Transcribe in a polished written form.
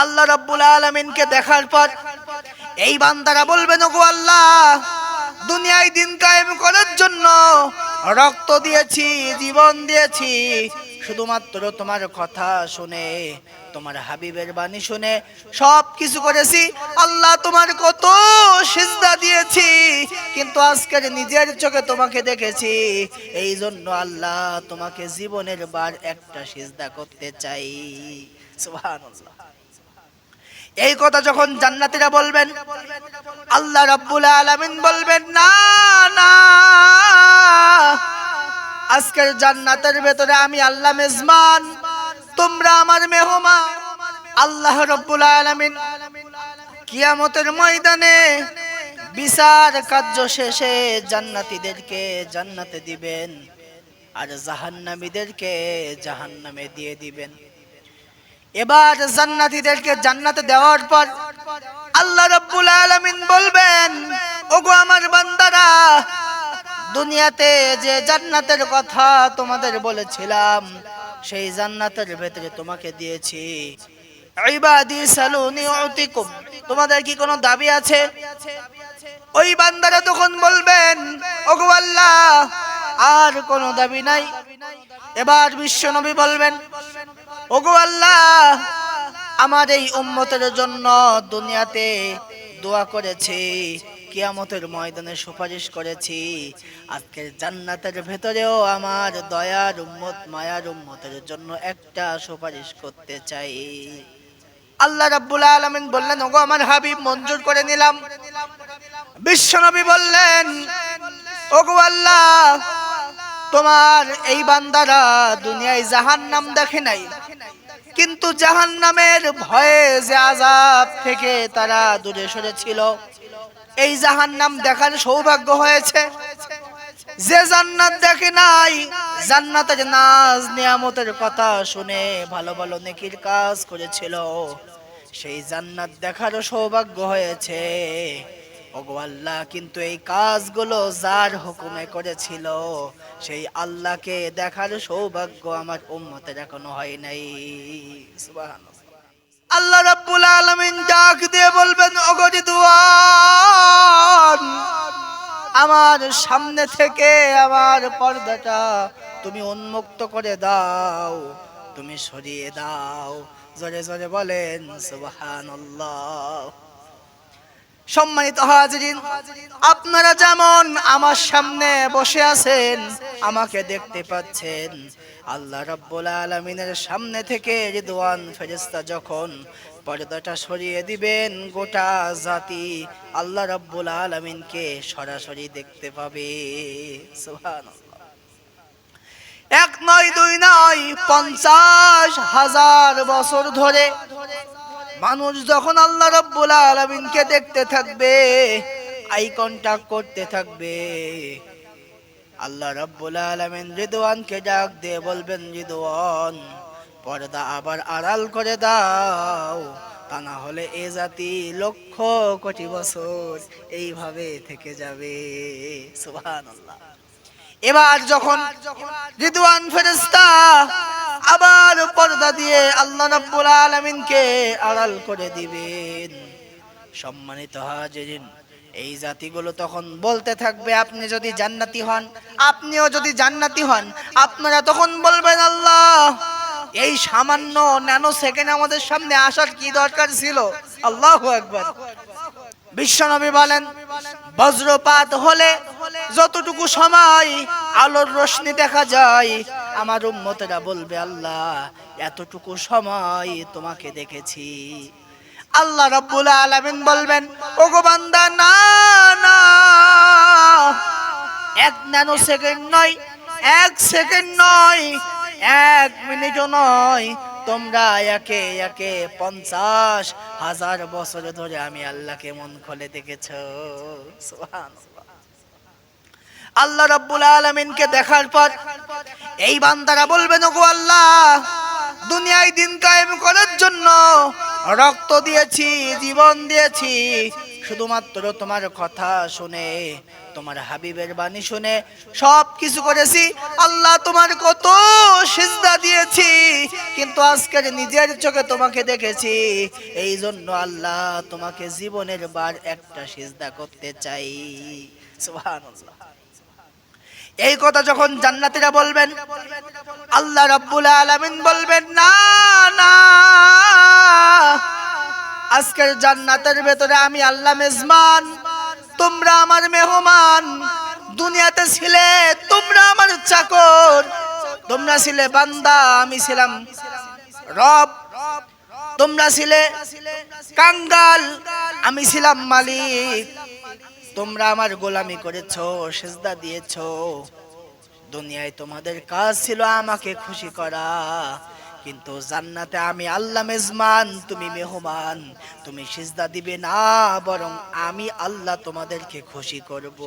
আল্লাহ রাব্বুল আলামিনকে দেখার পর এই বান্দারা বলবেন, ওগো আল্লাহ, দুনিয়ায় দিন কায়েম করার জন্য রক্ত দিয়েছি, জীবন দিয়েছি, শুধুমাত্র তোমার কথা শুনে, তোমার হাবিবের বাণী শুনে সব কিছু করেছি। আল্লাহ, তোমার কত সিজদা দিয়েছি, কিন্তু আজকের নিজের চোখে তোমাকে দেখেছি, এই জন্য আল্লাহ তোমাকে জীবনের বার একটা সিজদা করতে চাই। সুবহানাল্লাহ। এই কথা যখন জান্নাতীরা বলবেন, আল্লাহ রাব্বুল আলামিন বলবেন, না না, আজকের জান্নাতের ভেতরে আমি আল্লাহ মেজবান, তোমরা আমার মেহমান। আল্লাহ রাব্বুল আলামিন কিয়ামতের ময়দানে বিচার কার্য শেষে জান্নাতীদেরকে জান্নাতে দিবেন, আর জাহান্নামীদেরকে জাহান্নামে দিয়ে দিবেন। এবার জান্নাতীদেরকে জান্নাতে দেওয়ার পর আল্লাহ রাব্বুল আলামিন বলবেন, ওগো আমার বান্দারা, দুনিয়াতে যে জান্নাতের কথা তোমাদের বলেছিলাম, সেই জান্নাতের ভেতরে তোমাকে দিয়েছি। ইবাদি সালুনি উতিকুম, তোমাদের কি কোনো দাবি আছে? ওই বান্দারা তখন বলবেন, ওগো আল্লাহ, আর কোনো দাবি নাই। এবার বিশ্বনবী বলবেন, ওগো আল্লাহ, আমার এই উম্মতের জন্য দুনিয়াতে দোয়া করেছি, কিয়ামতের ময়দানে সুপারিশ করেছি, আজকের জান্নাতের ভেতরেও আমার দয়ার উম্মত, মায়ার উম্মতের জন্য একটা সুপারিশ করতে চাই। আল্লাহ রাব্বুল আলামিন বললেন, ওগো আমার হাবিব, মঞ্জুর করে নিলাম। বিশ্বনবী বললেন, ওগো আল্লাহ, তোমার এই বান্দারা দুনিয়ায় জাহান্নাম দেখে নাই, কিন্তু জাহান্নামের ভয়ে যে আযাব থেকে তারা দূরে সরে ছিল, এই জাহান্নাম দেখার সৌভাগ্য হয়েছে। যে জান্নাত দেখে নাই, জান্নাতের নাজ নিয়ামতের কথা শুনে ভালো ভালো নেকির কাজ করেছিল, সেই জান্নাত দেখার সৌভাগ্য হয়েছে। ওগো আল্লাহ, কিন্তু এই কাজগুলো যার হুকুমে করেছিল, সেই আল্লাহকে দেখার সৌভাগ্য আমার উম্মতের এখনো হয় নাই। সুবহানাল্লাহ। আল্লাহ রাব্বুল আলামিন ডাক দিয়ে বলবেন, ওগো রিদওয়ান, আমার সামনে থেকে আমার পর্দাটা তুমি উন্মুক্ত করে দাও, তুমি সরিয়ে দাও। জোরে জোরে বলেন সুবহানাল্লাহ। সম্মানিত হাজিরিন, আপনারা যেমন আমার সামনে বসে আছেন, আমাকে দেখতে পাচ্ছেন, আল্লাহ রাব্বুল আলামিনের সামনে থেকে রিদওয়ান ফেরেশতা যখন পর্দাটা সরিয়ে দিবেন, গোটা জাতি আল্লাহ রাব্বুল আলামিনকে সরাসরি দেখতে পাবে। সুবহানাল্লাহ। এক নয়, দুই নয়, 50,000 বছর ধরে মানুষ যখন আল্লাহ রাব্বুল আলামিনকে দেখতে থাকবে, আই কন্টাক্ট করতে থাকবে, আল্লাহ রাব্বুল আলামিন রিদওয়ানকে ডাক দিয়ে বলবেন, রিদওয়ান, পর্দা আবার আড়াল করে দাও, তা না হলে এ জাতি লক্ষ কোটি বছর এইভাবে থেকে যাবে। সুবহানাল্লাহ। এবার যখন রিদওয়ান ফেরেশতা আবার পর্দা দিয়ে আল্লাহ রাব্বুল আলামিনকে আড়াল করে দিবেন, সম্মানিত হাজিরিন, এই জাতিগুলো তখন বলতে থাকবে, আপনি যদি জান্নাতি হন, আপনিও যদি জান্নাতি হন, আপনারা তখন বলবেন, আল্লাহ, এই সামান্য ন্যানো সেকেন্ড আমাদের সামনে আসার কি দরকার ছিল? আল্লাহু আকবার। বিশ্বনবী বলেন, বজ্রপাত হলে যতটুকু সময় আলোর রোশনি দেখা যায়, আমার উম্মতেরা বলবে, আল্লাহ, এতটুকু সময় তোমাকে দেখেছি। আল্লাহ রাব্বুল আলামিন বলবেন, ওগো বান্দা, না না, 1 ন্যানো সেকেন্ড নয়, 1 সেকেন্ড নয়, 1 মিনিটও নয়, তোমরা একে একে 50,000 বছর ধরে আমি আল্লাহকে মন খুলে দেখেছো। সুবহানাল্লাহ। আল্লাহ রাব্বুল আলামিনকে দেখার পর এই বান্দারা বলবেন, ওগো আল্লাহ, দুনিয়ায় দিন কায়েম করার জন্য রক্ত দিয়েছি, জীবন দিয়েছি, শুধুমাত্র তোমার কথা শুনে, তোমার হাবিবের বাণী শুনে সব কিছু করেছি। আল্লাহ তোমার কত সিজদা দিয়েছি, কিন্তু আজকের নিজের চোখে তোমাকে দেখেছি, এই জন্য আল্লাহ তোমাকে জীবনের বার একটা সিজদা করতে চাই। সুবহানাল্লাহ। এই কথা যখন জান্নাতীরা বলবেন, আল্লাহ রাব্বুল আলামিন বলবেন, না না, আজকের জান্নাতের ভেতরে আমি আল্লাহ মেজবান, তোমরা আমার মেহমান। দুনিয়াতে ছিলে তোমরা আমার চাকর, তোমরা ছিলে বান্দা, আমি ছিলাম রব। তোমরা ছিলে কাঙ্গাল, আমি ছিলাম মালিক। তোমরা আমার গোলামি করেছো, সিজদা দিয়েছো। দুনিয়ায় তোমাদের কাজ ছিল আমাকে খুশি করা, কিন্তু জান্নাতে আমি আল্লাহ মেজবান, তুমি মেহমান। তুমি সিজদা দিবে না, বরং আমি আল্লাহ তোমাদেরকে খুশি করব।